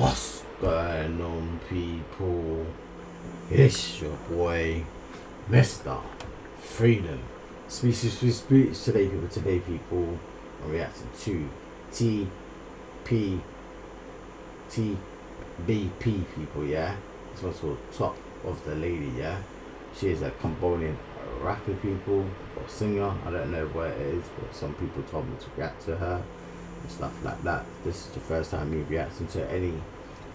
What's going on, people? It's your boy, Mr. Freedom. Speech today, people are reacting to TBP, people, yeah? This one's called Top of the Lady, yeah? She is a Cambodian rapper, people, or singer. I don't know what it is, but some people told me to react to her and stuff like that. This is the first time me reacting to any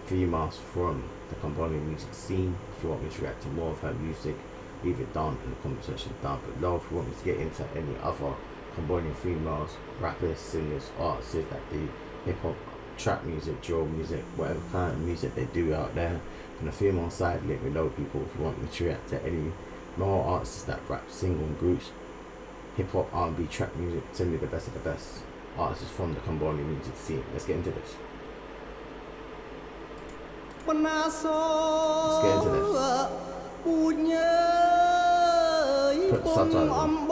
females from the Cambodian music scene. If you want me to react to more of her music, leave it down in the comment section down below. If you want me to get into any other Cambodian females, rappers, singers, artists that do hip-hop, trap music, drill music, whatever kind of music they do out there from the female side, let me know, people. If you want me to react to any more artists that rap, single groups, hip-hop, R&B, trap music, send me the best of the best artists from the Cambodian music scene. Let's get into this. Let's get into this. Put the subtitle on.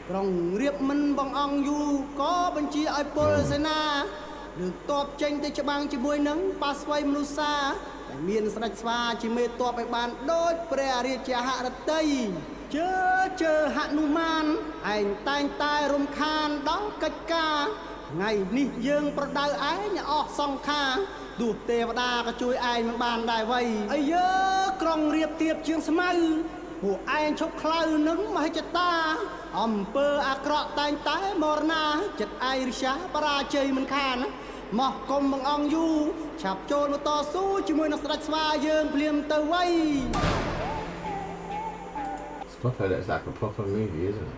Rong riệp mình bằng ong du có bên chia ai pol sena được top tranh tới cho bang chỉ buổi nắng pasway mnusa miền sạch swa chỉ mê top ai ban đôi pre ria chia hạ đất tây chờ hạ numan anh tay tay rum khan đó cách ca ngày ní dương pro đau ái nhà ọt song kha đủ tê và đa có chui ai mang bàn đại vây ai nhớ krong riệp tiệp chương smai bộ ai chốc khlau nứng mà cho ta pơ akro tay tay morna chật ai risha para chơi mình khan mọc công bằng ong du chập trôn một to su chỉ môi nó sạch swa dương phim tơ vây. It's proper, that's like a proper movie, isn't it?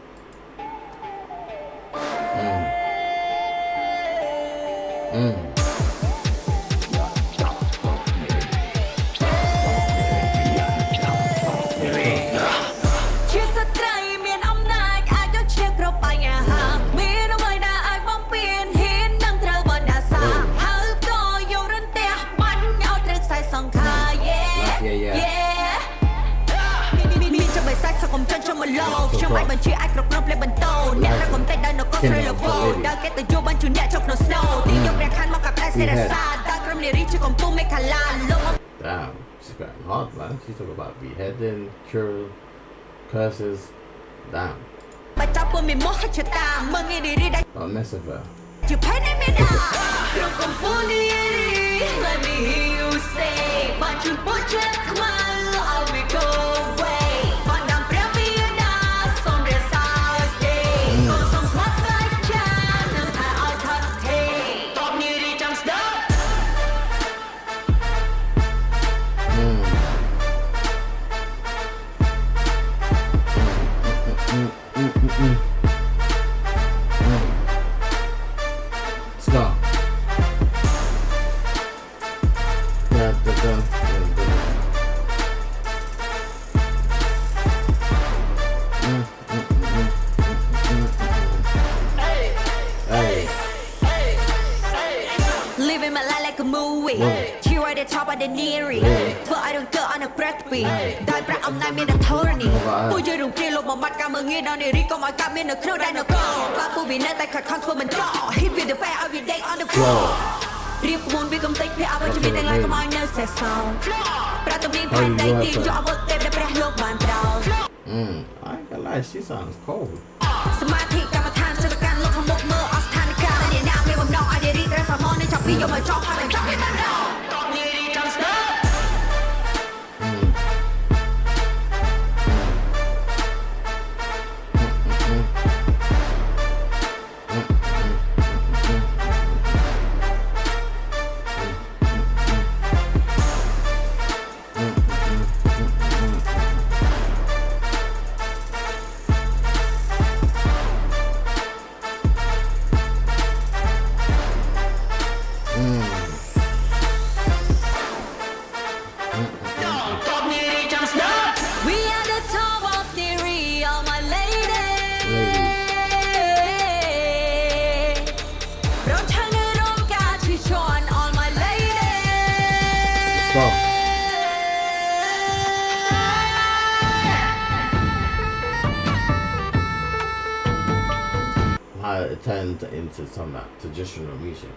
Trong ai bằng chia ai cực nông lên bần tô nè ra cùng tay đây nó có rơi là vô đã kết từ vô ban chủ nè trong nó snow tiếng dòng đẹp khăn mọc cặp ai sẽ là xa ta cầm để đi chứ còn tu mê khả lan lâu. Damn, she's gotten hard, man. She's talking about beheading, curses. Damn. Don't mess with her. Let me hear you say, but you put your smile, I'll be go away. Stop. Living my life like a movie. Here at the top of the neary. For I don't go on a breastfeed. Die breath on night in a tourney. Ôi chơi rùng kia lục một mặt cả mừng nghe đau này đi có mọi cả miền được khâu đai nó có. Ba bù vì nơi tay khởi control mình rõ. Hit with the fire every day on the floor. Riêng của muốn biết công tích thì áo vẫn chỉ biết đánh lại không ai nhớ sẽ sau. Pra tụi mình phải tay tiền cho áo vẫn đẹp để pra lục bàn trào. I ain't gonna lie, she sounds cold. สมาธิกรรมฐานจะการลดทั้งหมดเมื่ออสถานการณ์เนี่ยน้ำไม่วันนอกไอเดียรีแต่สมองในจับพี่ยมมาจ้องพาเป็นจับเป็นมันเราตอนนี้ดีจังสิ it turned into some like traditional music.